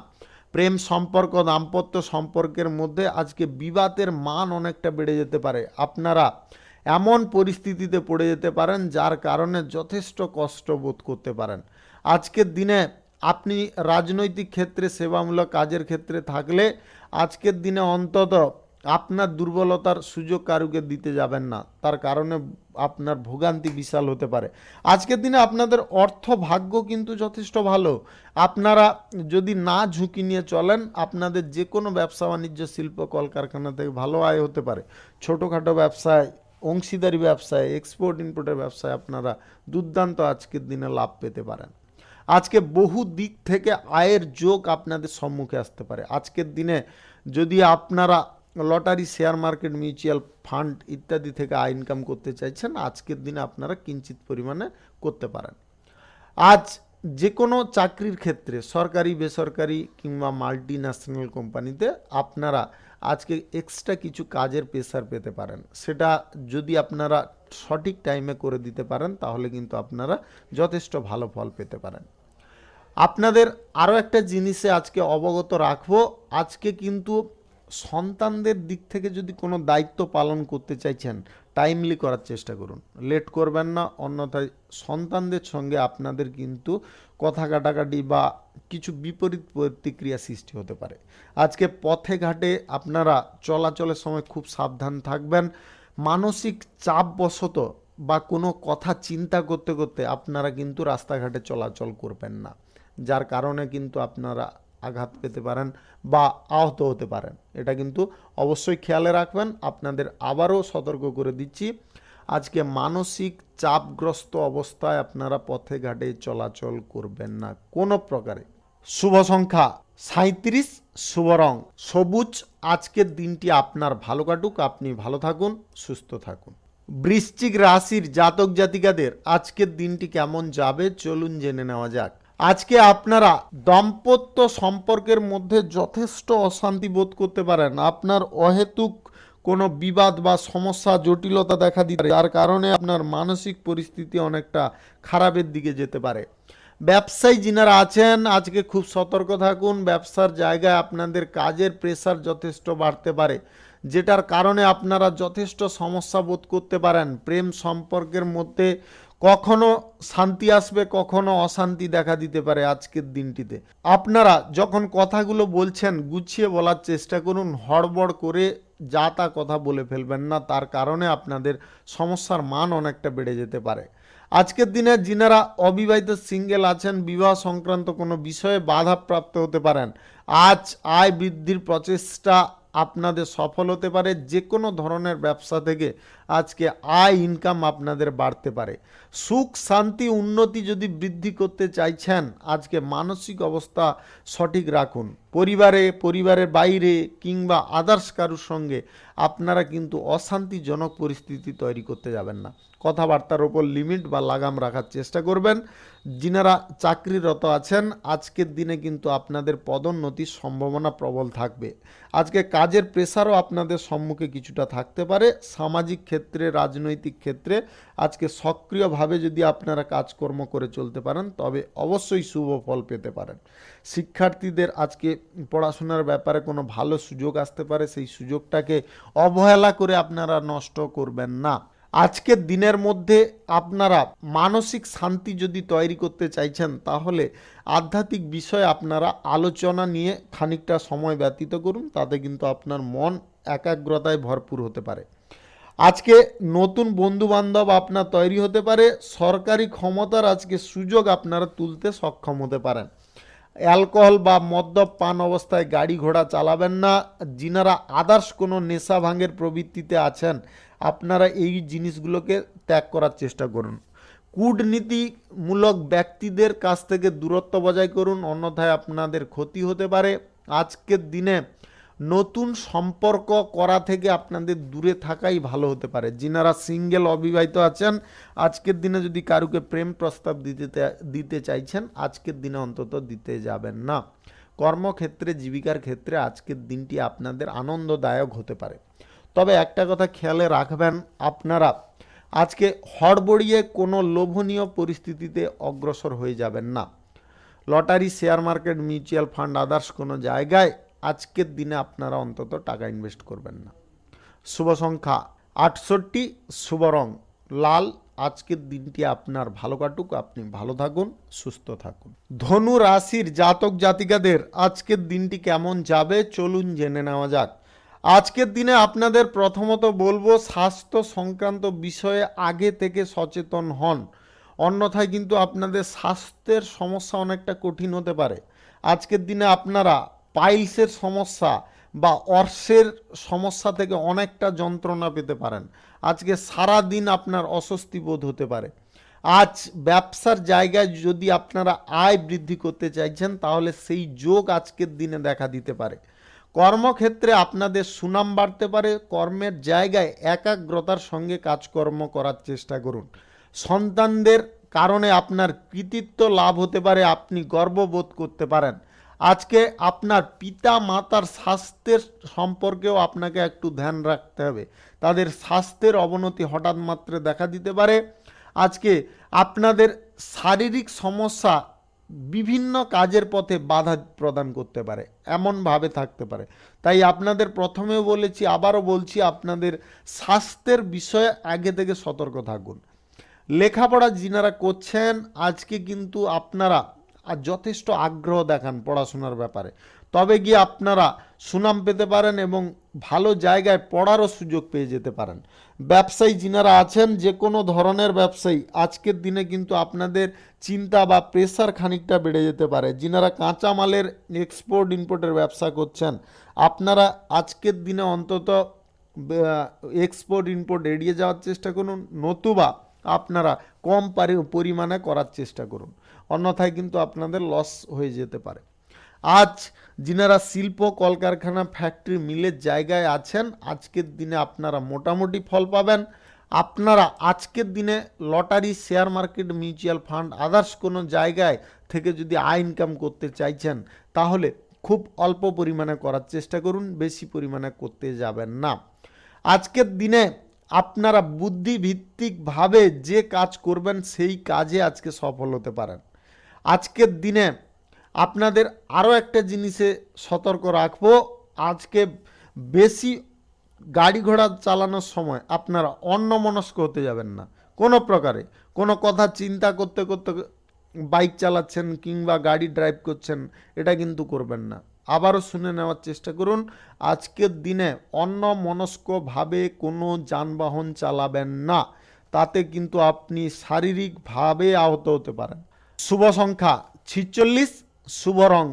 প্রেম সম্পর্ক দাম্পত্য সম্পর্কের মধ্যে আজকে বিবাদের মান অনেকটা বেড়ে যেতে পারে। আপনারা এমন পরিস্থিতিতে পড়ে যেতে পারেন যার কারণে যথেষ্ট কষ্ট বোধ করতে পারেন। আজকের দিনে আপনি রাজনৈতিক ক্ষেত্রে সেবামূলক কাজের ক্ষেত্রে থাকলে আজকের দিনে অন্তত আপনার দুর্বলতার সুযোগ কারুকে দিতে যাবেন না, তার কারণে আপনার ভোগান্তি বিশাল হতে পারে। আজকের দিনে আপনাদের অর্থ ভাগ্য কিন্তু যথেষ্ট ভালো। আপনারা যদি না ঝুঁকি নিয়ে চলেন, আপনাদের যে কোনো ব্যবসা বাণিজ্য শিল্প কলকারখানা থেকে ভালো আয় হতে পারে। ছোটোখাটো ব্যবসায়, অংশীদারি ব্যবসায়, এক্সপোর্ট ইম্পোর্টের ব্যবসায় আপনারা দুর্দান্ত আজকের দিনে লাভ পেতে পারেন। আজকে বহু দিক থেকে আয়ের যোগ আপনাদের সম্মুখে আসতে পারে। আজকের দিনে যদি আপনারা lottery, share market, mutual fund ইত্যাদি থেকে আয় ইনকাম করতে চাইছেন, আজকের দিনে আপনারা কিঞ্চিত পরিমাণে করতে পারেন। আজ যে কোনো চাকরির ক্ষেত্রে সরকারি বেসরকারি কিংবা মাল্টি ন্যাশনাল কোম্পানিতে আপনারা আজকে এক্সট্রা কিছু কাজের প্রেসার পেতে পারেন। সেটা যদি আপনারা সঠিক টাইমে করে দিতে পারেন তাহলে কিন্তু আপনারা যথেষ্ট ভালো ফল পেতে পারেন। আপনাদের আরও একটা জিনিসে আজকে অবগত রাখবো, আজকে কিন্তু সন্তানদের দিক থেকে যদি কোনো দায়িত্ব পালন করতে চাইছেন, টাইমলি করার চেষ্টা করুন, লেট করবেন না, অন্যথায় সন্তানদের সঙ্গে আপনাদের কিন্তু কথা কাটাকাটি বা কিছু বিপরীত প্রতিক্রিয়া সৃষ্টি হতে পারে। আজকে পথে ঘাটে আপনারা চলাচলের সময় খুব সাবধান থাকবেন। মানসিক চাপবশত বা কোনো কথা চিন্তা করতে করতে আপনারা কিন্তু রাস্তাঘাটে চলাচল করবেন না, যার কারণে কিন্তু আপনারা আঘাত পেতে পারেন বা আহত হতে পারেন। এটা কিন্তু অবশ্যই খেয়ালে রাখবেন। আপনাদের আবারও সতর্ক করে দিচ্ছি, আজকে মানসিক চাপগ্রস্ত অবস্থায় আপনারা পথে ঘাটে চলাচল করবেন না কোনো প্রকারে। শুভ সংখ্যা 37, শুভ রং সবুজ। আজকের দিনটি আপনার ভালো কাটুক, আপনি ভালো থাকুন, সুস্থ থাকুন। বৃশ্চিক রাশির জাতক জাতিকাদের আজকের দিনটি কেমন যাবে চলুন জেনে নেওয়া যাক। আজকে আপনারা দাম্পত্য সম্পর্কের মধ্যে যথেষ্ট অশান্তি বোধ করতে পারেন। আপনার অহেতুক কোনো বিবাদ বা সমস্যা জটিলতা দেখা দিতে পারে, যার কারণে আপনার মানসিক পরিস্থিতি অনেকটা খারাপের দিকে যেতে পারে। ব্যবসায়ী যিনারা আছেন আজকে খুব সতর্ক থাকুন। ব্যবসার জায়গায় আপনাদের কাজের প্রেসার যথেষ্ট বাড়তে পারে, যেটার কারণে আপনারা যথেষ্ট সমস্যা বোধ করতে পারেন। প্রেম সম্পর্কের মধ্যে কখনো শান্তি আসবে, কখনো অশান্তি দেখা দিতে পারে। আজকের দিনটিতে আপনারা যখন কথাগুলো বলছেন গুছিয়ে বলার চেষ্টা করুন, হড়বড় করে যা তা কথা বলে ফেলবেন না, তার কারণে আপনাদের সমস্যার মান অনেকটা বেড়ে যেতে পারে। আজকের দিনে যিনারা অবিবাহিত সিঙ্গেল আছেন, বিবাহ সংক্রান্ত কোনো বিষয়ে বাধাপ্রাপ্ত হতে পারেন। আজ আয় বৃদ্ধির প্রচেষ্টা আপনাদের সফল হতে পারে। যে কোনো ধরনের ব্যবসা থেকে আজকে আয় ইনকাম আপনাদের বাড়তে পারে। সুখ শান্তি উন্নতি যদি বৃদ্ধি করতে চাইছেন, আজকে মানসিক অবস্থা সঠিক রাখুন। পরিবারের বাইরে কিংবা আদার্স কারুর সঙ্গে আপনারা কিন্তু অশান্তিজনক পরিস্থিতি তৈরি করতে যাবেন না। কথাবার্তার ওপর লিমিট বা লাগাম রাখার চেষ্টা করবেন। যিনারা চাকরিরত আছেন আজকের দিনে কিন্তু আপনাদের পদোন্নতির সম্ভাবনা প্রবল থাকবে। আজকে কাজের প্রেসারও আপনাদের সম্মুখে কিছুটা থাকতে পারে। সামাজিক ক্ষেত্রে রাজনৈতিক ক্ষেত্রে আজকে সক্রিয়ভাবে যদি আপনারা কাজকর্ম করে চলতে পারেন তবে অবশ্যই শুভ ফল পেতে পারেন। শিক্ষার্থীদের আজকে পড়াশোনার ব্যাপারে কোনো ভালো সুযোগ আসতে পারে, সেই সুযোগটাকে অবহেলা করে আপনারা নষ্ট করবেন না। আজকের দিনের মধ্যে আপনারা মানসিক শান্তি যদি তৈরি করতে চাইছেন তাহলে আধ্যাত্মিক বিষয়ে আপনারা আলোচনা নিয়ে খানিকটা সময় ব্যতীত করুন, তাতে কিন্তু আপনার মন একাগ্রতায় ভরপুর হতে পারে। আজকে নতুন বন্ধু বান্ধব আপনার তৈরি হতে পারে। সরকারি ক্ষমতার আজকে সুযোগ আপনারা তুলতে সক্ষম হতে পারেন। অ্যালকোহল বা মদ্যপ পান অবস্থায় গাড়ি ঘোড়া চালাবেন না। যিনারা আদার্স কোনো নেশা ভাঙের প্রবৃত্তিতে আছেন আপনারা এই জিনিসগুলোকে ত্যাগ করার চেষ্টা করুন। কূটনীতিমূলক ব্যক্তিদের কাছ থেকে দূরত্ব বজায় করুন, অন্যথায় আপনাদের ক্ষতি হতে পারে। আজকের দিনে নতুন সম্পর্ক করা থেকে আপনাদের দূরে থাকাই ভালো হতে পারে। যিনারা সিঙ্গেল অবিবাহিত আছেন আজকের দিনে যদি কারুকে প্রেম প্রস্তাব দিতে চাইছেন আজকের দিনে অন্তত দিতে যাবেন না। কর্মক্ষেত্রে জীবিকার ক্ষেত্রে আজকের দিনটি আপনাদের আনন্দদায়ক হতে পারে। তবে একটা কথা খেয়ালে রাখবেন, আপনারা আজকে হড়বড়িয়ে কোনো লোভনীয় পরিস্থিতিতে অগ্রসর হয়ে যাবেন না। Lottery, share market, mutual fund others কোনো জায়গায় আজকের দিনে আপনারা অন্তত টাকা ইনভেস্ট করবেন না। শুভ সংখ্যা 68, শুভ রং লাল। আজকের দিনটি আপনার ভালো কাটুক, আপনি ভালো থাকুন, সুস্থ থাকুন। ধনু রাশির জাতক জাতিকাদের আজকের দিনটি কেমন যাবে চলুন জেনে নেওয়া যাক। আজকের দিনে আপনাদের প্রথমত বলবো স্বাস্থ্য সংক্রান্ত বিষয়ে আগে থেকে সচেতন হন, অন্যথায় কিন্তু আপনাদের স্বাস্থ্যের সমস্যা অনেকটা কঠিন হতে পারে। আজকের দিনে আপনারা পাইলসের সমস্যা বা অর্শের সমস্যা থেকে অনেকটা যন্ত্রণা পেতে পারেন। আজকে সারা দিন আপনার অস্বস্তি বোধ হতে পারে। আজ ব্যবসার জায়গায় যদি আপনারা আয় বৃদ্ধি করতে চাইছেন তাহলে সেই যোগ আজকের দিনে দেখা দিতে পারে। কর্মক্ষেত্রে আপনাদের সুনাম বাড়তে পারে। কর্মের জায়গায় একাগ্রতার সঙ্গে কাজকর্ম করার চেষ্টা করুন। সন্তানদের কারণে আপনার কৃতিত্ব লাভ হতে পারে, আপনি গর্ববোধ করতে পারেন। আজকে আপনার পিতা মাতার স্বাস্থ্যের সম্পর্কেও আপনাকে একটু ধ্যান রাখতে হবে। তাদের স্বাস্থ্যের অবনতি হঠাৎ মাত্রে দেখা দিতে পারে। আজকে আপনাদের শারীরিক সমস্যা বিভিন্ন কাজের পথে বাধা প্রদান করতে পারে, এমনভাবে থাকতে পারে। তাই আপনাদের প্রথমেও বলেছি, আবারও বলছি, আপনাদের স্বাস্থ্যের বিষয়ে আগে থেকে সতর্ক থাকুন। লেখাপড়া যিনারা করছেন আজকে কিন্তু আপনারা যথেষ্ট আগ্রহ দেখান পড়াশোনার ব্যাপারে, তবে গিয়ে আপনারা সুনাম পেতে পারেন এবং ভালো জায়গায় পড়ারও সুযোগ পেয়ে যেতে পারেন। ব্যবসায়ী যিনারা আছেন, যে কোনো ধরনের ব্যবসায়ী, আজকের দিনে কিন্তু আপনাদের চিন্তা বা প্রেসার খানিকটা বেড়ে যেতে পারে। যিনারা কাঁচামালের এক্সপোর্ট ইম্পোর্টের ব্যবসা করছেন, আপনারা আজকের দিনে অন্তত এক্সপোর্ট ইম্পোর্ট এড়িয়ে যাওয়ার চেষ্টা করুন, নতুবা আপনারা কম পরিমাণে করার চেষ্টা করুন, অন্যথায় কিন্তু আপনাদের লস হয়ে যেতে পারে। আজ যিনারা শিল্প কলকারখানা ফ্যাক্টরি মিলের জায়গায় আছেন, আজকের দিনে আপনারা মোটামুটি ফল পাবেন। আপনারা আজকের দিনে lottery, share market, mutual fund, others কোনো জায়গায় থেকে যদি আয় ইনকাম করতে চাইছেন, তাহলে খুব অল্প পরিমাণে করার চেষ্টা করুন, বেশি পরিমাণে করতে যাবেন না। আজকের দিনে আপনারা বুদ্ধিভিত্তিকভাবে যে কাজ করবেন সেই কাজে আজকে সফল হতে পারেন। আজকের দিনে আপনাদের আরও একটা জিনিসে সতর্ক রাখবো, আজকে বেশি গাড়ি ঘোড়া চালানোর সময় আপনারা অন্যমনস্ক হতে যাবেন না। কোনো প্রকারে কোনো কথা চিন্তা করতে করতে বাইক চালাচ্ছেন কিংবা গাড়ি ড্রাইভ করছেন, এটা কিন্তু করবেন না। আবারও শুনে নেওয়ার চেষ্টা করুন, আজকের দিনে অন্যমনস্কভাবে কোনো যানবাহন চালাবেন না, তাতে কিন্তু আপনি শারীরিকভাবে আহত হতে পারেন। শুভ সংখ্যা 46, শুভ রং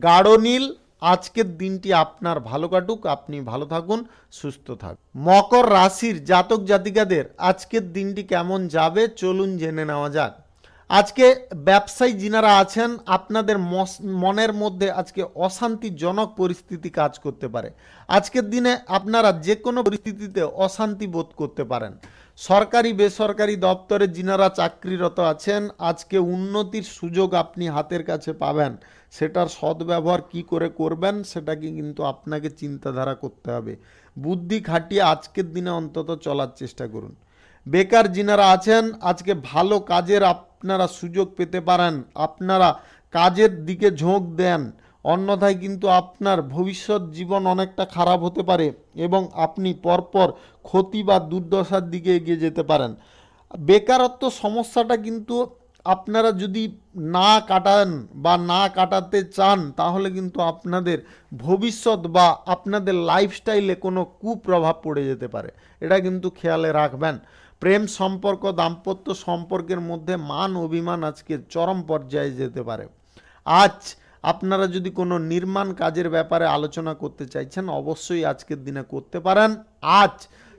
গাঢ় নীল। আজকের দিনটি আপনার ভালো কাটুক, আপনি ভালো থাকুন, সুস্থ থাকুন। মকর রাশির জাতক জাতিকাদের আজকের দিনটি কেমন যাবে চলুন জেনে নেওয়া যাক। আজকে ব্যবসায়ী যিনারা আছেন, আপনাদের মনের মধ্যে আজকে অশান্তিজনক পরিস্থিতি কাজ করতে পারে। আজকের দিনে আপনারা যে কোনো পরিস্থিতিতে অশান্তি বোধ করতে পারেন। সরকারি বেসরকারি দপ্তরে যিনারা চাকরিরত আছেন, আজকে উন্নতির সুযোগ আপনি হাতের কাছে পাবেন। সেটার সদ্ব্যবহার কি করে করবেন সেটাকে কিন্তু আপনাকে চিন্তাধারা করতে হবে। বুদ্ধি খাটিয়ে আজকের দিনে অন্তত চলার চেষ্টা করুন। বেকার যিনারা আছেন, আজকে ভালো কাজের আপনারা সুযোগ পেতে পারেন, আপনারা কাজের দিকে ঝোঁক দেন, অন্যথায় কিন্তু আপনার ভবিষ্যৎ জীবন অনেকটা খারাপ হতে পারে এবং আপনি পরপর ক্ষতি বা দুর্দশার দিকে এগিয়ে যেতে পারেন। বেকারত্ব সমস্যাটা কিন্তু আপনারা যদি না কাটান বা না কাটাতে চান, তাহলে কিন্তু আপনাদের ভবিষ্যৎ বা আপনাদের লাইফস্টাইলে কোনো কুপ্রভাব পড়ে যেতে পারে, এটা কিন্তু খেয়ালে রাখবেন। প্রেম সম্পর্ক, দাম্পত্য সম্পর্কের মধ্যে মান অভিমান আজকে চরম পর্যায়ে যেতে পারে। আজ আপনারা যদি কোনো নির্মাণ কাজের ব্যাপারে আলোচনা করতে চাইছেন, অবশ্যই আজকের দিনে করতে পারেন। আজ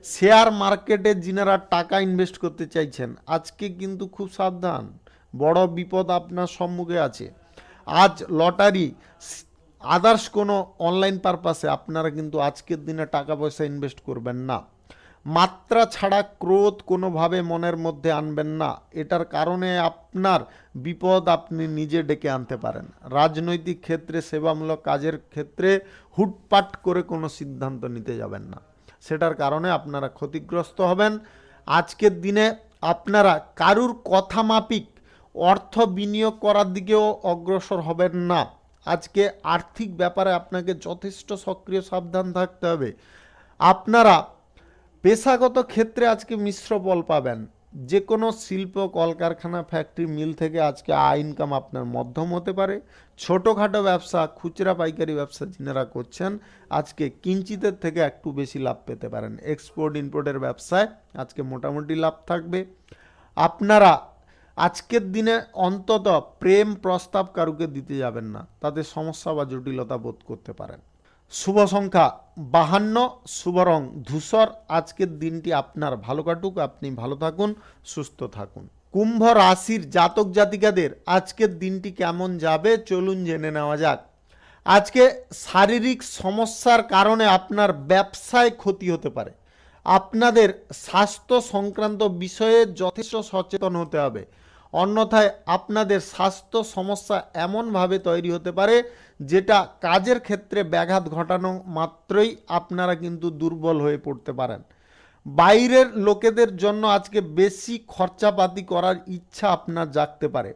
শেয়ার মার্কেটে যিনারা টাকা ইনভেস্ট করতে চাইছেন, আজকে কিন্তু খুব সাবধান, বড় বিপদ আপনার সম্মুখে আছে। আজ লটারি, আদার্স কোনো অনলাইন পারপাসে আপনারা কিন্তু আজকের দিনে টাকা পয়সা ইনভেস্ট করবেন না। মাত্রা ছাড়া ক্রোধ কোনোভাবে মনের মধ্যে আনবেন না, এটার কারণে আপনার বিপদ আপনি নিজে ডেকে আনতে পারেন। রাজনৈতিক ক্ষেত্রে, সেবামূলক কাজের ক্ষেত্রে হুটপাট করে কোনো সিদ্ধান্ত নিতে যাবেন না, সেটার কারণে আপনারা ক্ষতিগ্রস্ত হবেন। আজকের দিনে আপনারা কারুর কথা মাফিক অর্থ বিনিয়োগ করার দিকেও অগ্রসর হবেন না। আজকে আর্থিক ব্যাপারে আপনাকে যথেষ্ট সক্রিয় সাবধান থাকতে হবে। আপনারা পেশাগত ক্ষেত্রে আজকে মিশ্র ফল পাবেন। যে কোনো শিল্প কলকারখানা ফ্যাক্টরি মিল থেকে আজকে আয় ইনকাম আপনার মধ্যম হতে পারে। ছোটোখাটো ব্যবসা, খুচরা পাইকারি ব্যবসা যিনারা করছেন, আজকে কিঞ্চিতের থেকে একটু বেশি লাভ পেতে পারেন। এক্সপোর্ট ইম্পোর্টের ব্যবসায় আজকে মোটামুটি লাভ থাকবে। আপনারা আজকের দিনে অন্তত প্রেম প্রস্তাব কারুকে দিতে যাবেন না, তাতে সমস্যা বা জটিলতা বোধ করতে পারেন। শুভ সংখ্যা 52, শুভ রং ধূসর। আজকের দিনটি আপনার ভালো কাটুক, আপনি ভালো থাকুন, সুস্থ থাকুন। কুম্ভ রাশির জাতক জাতিকাদের আজকের দিনটি কেমন যাবে চলুন জেনে নেওয়া যাক। আজকে শারীরিক সমস্যার কারণে আপনার ব্যবসায় ক্ষতি হতে পারে। আপনাদের স্বাস্থ্য সংক্রান্ত বিষয়ে যথেষ্ট সচেতন হতে হবে, অন্যথায় আপনাদের স্বাস্থ্য সমস্যা এমনভাবে তৈরি হতে পারে যেটা কাজের ক্ষেত্রে ব্যাঘাত ঘটানো মাত্রই আপনারা কিন্তু দুর্বল হয়ে পড়তে পারেন। বাইরের লোকেদের জন্য আজকে বেশি খরচাপাতি করার ইচ্ছা আপনার জাগতে পারে।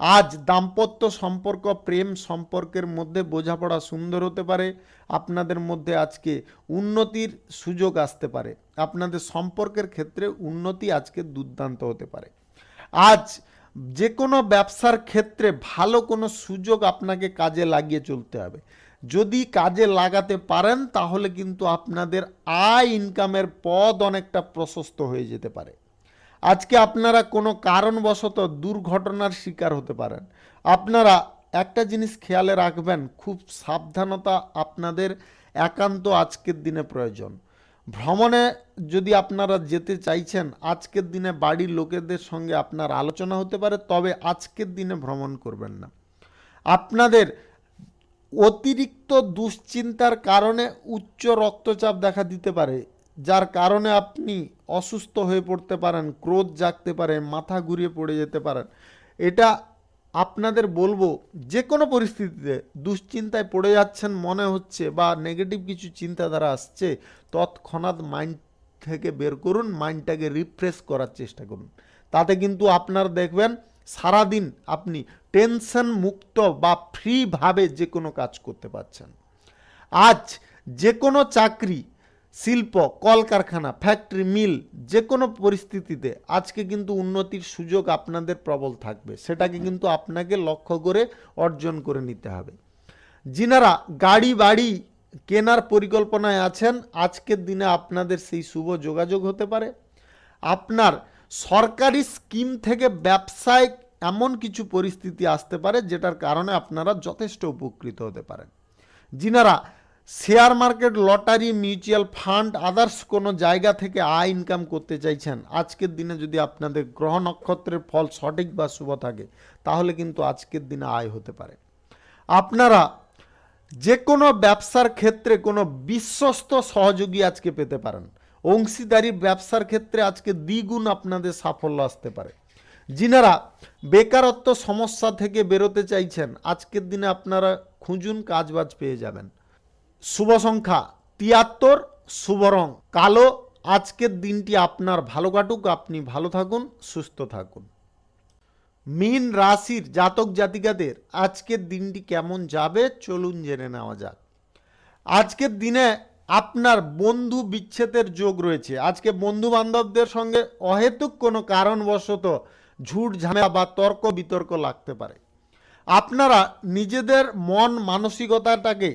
আজ দাম্পত্য সম্পর্ক, প্রেম সম্পর্কের মধ্যে বোঝাপড়া সুন্দর হতে পারে। আপনাদের মধ্যে আজকে উন্নতির সুযোগ আসতে পারে। আপনাদের সম্পর্কের ক্ষেত্রে উন্নতি আজকে দুর্দান্ত হতে পারে। আজ যে কোনো ব্যবসার ক্ষেত্রে ভালো কোনো সুযোগ আপনাকে কাজে লাগিয়ে চলতে হবে। যদি কাজে লাগাতে পারেন তাহলে কিন্তু আপনাদের আয় ইনকামের পথ অনেকটা প্রশস্ত হয়ে যেতে পারে। আজকে আপনারা কোনো কারণবশত দুর্ঘটনার শিকার হতে পারেন। আপনারা একটা জিনিস খেয়ালে রাখবেন, খুব সাবধানতা আপনাদের একান্ত আজকের দিনে প্রয়োজন। ভ্রমণে যদি আপনারা যেতে চাইছেন, আজকের দিনে বাড়ির লোকেদের সঙ্গে আপনার আলোচনা হতে পারে, তবে আজকের দিনে ভ্রমণ করবেন না। আপনাদের অতিরিক্ত দুশ্চিন্তার কারণে উচ্চ রক্তচাপ দেখা দিতে পারে, যার কারণে আপনি অসুস্থ হয়ে পড়তে পারেন, ক্রোধ জাগতে পারে, মাথা ঘুরিয়ে পড়ে যেতে পারেন। এটা আপনাদের বলবো, যে কোনো পরিস্থিতিতে দুশ্চিন্তায় পড়ে যাচ্ছেন মনে হচ্ছে বা নেগেটিভ কিছু চিন্তাধারা আসছে, তৎক্ষণাৎ মাইন্ড থেকে বের করুন, মাইন্ডটাকে রিফ্রেশ করার চেষ্টা করুন। তাতে কিন্তু আপনার দেখবেন সারাদিন আপনি টেনশন মুক্ত বা ফ্রিভাবে যে কোনো কাজ করতে পারছেন। আজ যে কোনো চাকরি, শিল্প, কলকারখানা, ফ্যাক্টরি, মিল, যে কোনো পরিস্থিতিতে আজকে কিন্তু উন্নতির সুযোগ আপনাদের প্রবল থাকবে। সেটাকে কিন্তু আপনাকে লক্ষ্য করে অর্জন করে নিতে হবে। যিনারা গাড়ি বাড়ি কেনার পরিকল্পনায় আছেন, আজকের দিনে আপনাদের সেই শুভ যোগাযোগ হতে পারে। আপনার সরকারি স্কিম থেকে ব্যবসায় এমন কিছু পরিস্থিতি আসতে পারে যেটার কারণে আপনারা যথেষ্ট উপকৃত হতে পারেন। যিনারা share market, lottery, mutual fund, others কোনো জায়গা থেকে আয় ইনকাম করতে চাইছেন, আজকের দিনে যদি আপনাদের গ্রহ নক্ষত্রের ফল সঠিক বা শুভ থাকে তাহলে কিন্তু আজকের দিনে আয় হতে পারে। আপনারা যে কোনো ব্যবসার ক্ষেত্রে কোনো বিশ্বস্ত সহযোগী আজকে পেতে পারেন। অংশীদারি ব্যবসার ক্ষেত্রে আজকে দ্বিগুণ আপনাদের সাফল্য আসতে পারে। যিনারা বেকারত্ব সমস্যা থেকে বেরোতে চাইছেন, আজকের দিনে আপনারা খুঁজুন, কাজবাজ পেয়ে যাবেন। শুভ সংখ্যা 73, শুভ রং কালো। আজকের দিনটি আপনার ভালো কাটুক, আপনি ভালো থাকুন, সুস্থ থাকুন। মীন রাশির জাতক জাতিকাদের আজকের দিনটি কেমন যাবে চলুন জেনে নেওয়া যাক। আজকের দিনে আপনার বন্ধু বিচ্ছেদের যোগ রয়েছে। আজকে বন্ধু বান্ধবদের সঙ্গে অহেতুক কোনো কারণবশত ঝুট ঝামেলা বা তর্ক বিতর্ক লাগতে পারে। আপনারা নিজেদের মন মানসিকতাটাকে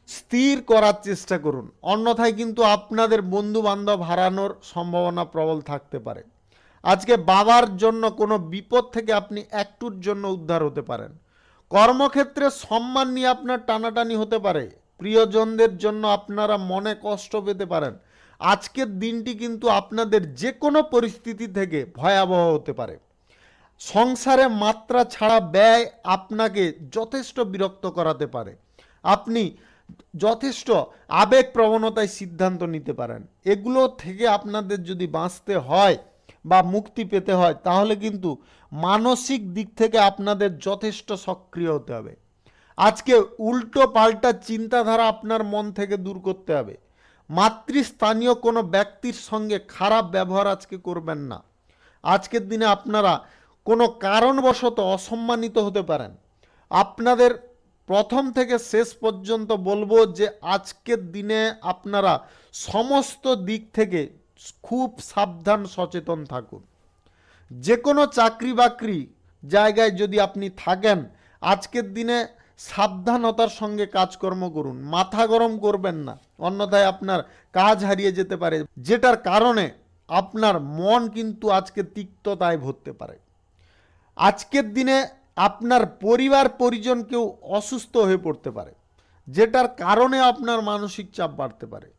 স্থির করার চেষ্টা করুন, অন্যথায় কিন্তু আপনাদের বন্ধু বান্ধব হারানোর সম্ভাবনা প্রবল থাকতে পারে। আজকে বাবার জন্য কোনো বিপদ থেকে আপনি একটুর জন্য উদ্ধার হতে পারেন। কর্মক্ষেত্রে সম্মান নিয়ে আপনার টানাটানি হতে পারে। প্রিয়জনদের জন্য আপনারা মনে কষ্ট পেতে পারেন। আজকের দিনটি কিন্তু আপনাদের যে কোনো পরিস্থিতি থেকে ভয়াবহ হতে পারে। সংসারে মাত্রা ছাড়া ব্যয় আপনাকে যথেষ্ট বিরক্ত করাতে পারে। আপনি যথেষ্ট আবেগ প্রবণতায় সিদ্ধান্ত নিতে পারেন। এগুলো থেকে আপনাদের যদি বাঁচতে হয় বা মুক্তি পেতে হয় তাহলে কিন্তু মানসিক দিক থেকে আপনাদের যথেষ্ট সক্রিয় হতে হবে। আজকে উল্টো পাল্টা চিন্তাধারা আপনার মন থেকে দূর করতে হবে। মাতৃস্থানীয় কোনো ব্যক্তির সঙ্গে খারাপ ব্যবহার আজকে করবেন না। আজকের দিনে আপনারা কোনো কারণবশত অসম্মানিত হতে পারেন। আপনাদের প্রথম থেকে শেষ পর্যন্ত বলবো যে আজকের দিনে আপনারা সমস্ত দিক থেকে খুব সাবধান সচেতন থাকুন। যে কোনো চাকরি বাকরি জায়গায় যদি আপনি থাকেন, আজকের দিনে সাবধানতার সঙ্গে কাজকর্ম করুন, মাথা গরম করবেন না, অন্যথায় আপনার কাজ হারিয়ে যেতে পারে, যেটার কারণে আপনার মন কিন্তু আজকে তিক্ততায় ভরতে পারে। আজকের দিনে আপনার পরিবার পরিজন কেউ অসুস্থ হয়ে পড়তে পারে, যেটার কারণে আপনার মানসিক চাপ বাড়তে পারে।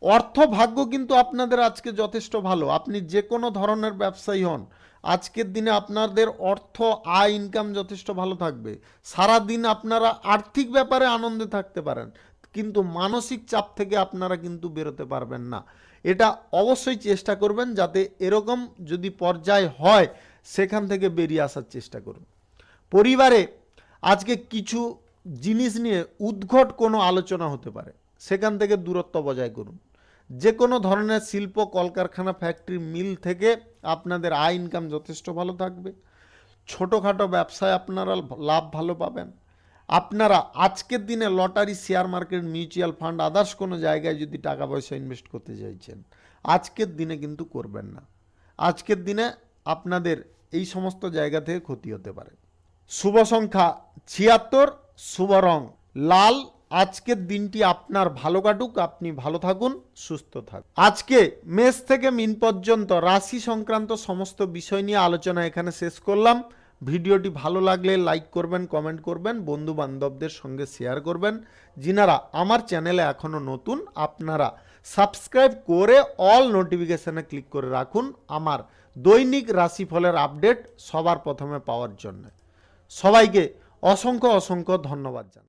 অর্থ ভাগ্য কিন্তু আপনাদের আজকে যথেষ্ট ভালো। আপনি যে কোনো ধরনের ব্যবসায়ী হন, আজকের দিনে আপনাদের অর্থ আয় ইনকাম যথেষ্ট ভালো থাকবে। সারা দিন আপনারা আর্থিক ব্যাপারে আনন্দে থাকতে পারেন, কিন্তু মানসিক চাপ থেকে আপনারা কিন্তু বেরোতে পারবেন না। এটা অবশ্যই চেষ্টা করবেন, যাতে এরকম যদি পর্যায় হয় সেখান থেকে বেরিয়ে আসার চেষ্টা করুন। পরিবারে আজকে কিছু জিনিস নিয়ে উদ্ভট কোনো আলোচনা হতে পারে, সেখান থেকে দূরত্ব বজায় করুন। যে কোনো ধরনের শিল্প, কলকারখানা, ফ্যাক্টরি, মিল থেকে আপনাদের আয় ইনকাম যথেষ্ট ভালো থাকবে। ছোটোখাটো ব্যবসায় আপনারা লাভ ভালো পাবেন। আপনারা আজকের দিনে lottery, share market, mutual fund, others কোনো জায়গায় যদি টাকা পয়সা ইনভেস্ট করতে চাইছেন, আজকের দিনে কিন্তু করবেন না। আজকের দিনে আপনাদের এই সমস্ত জায়গা থেকে ক্ষতি হতে পারে। শুভ সংখ্যা 76, শুভ রং লাল। আজকের দিনটি আপনার ভালো কাটুক, আপনি ভালো থাকুন, সুস্থ থাকুন। আজকে মেষ থেকে মিন পর্যন্ত রাশি সংক্রান্ত সমস্ত বিষয় নিয়ে আলোচনা এখানে শেষ করলাম। ভিডিওটি ভালো লাগলে লাইক করবেন, কমেন্ট করবেন, বন্ধু বান্ধবদের সঙ্গে শেয়ার করবেন। যিনারা আমার চ্যানেলে এখনও নতুন, আপনারা সাবস্ক্রাইব করে অল নোটিফিকেশানে ক্লিক করে রাখুন আমার দৈনিক রাশিফলের আপডেট সবার প্রথমে পাওয়ার জন্য। সবাইকে অসংখ্য অসংখ্য ধন্যবাদ জানাই।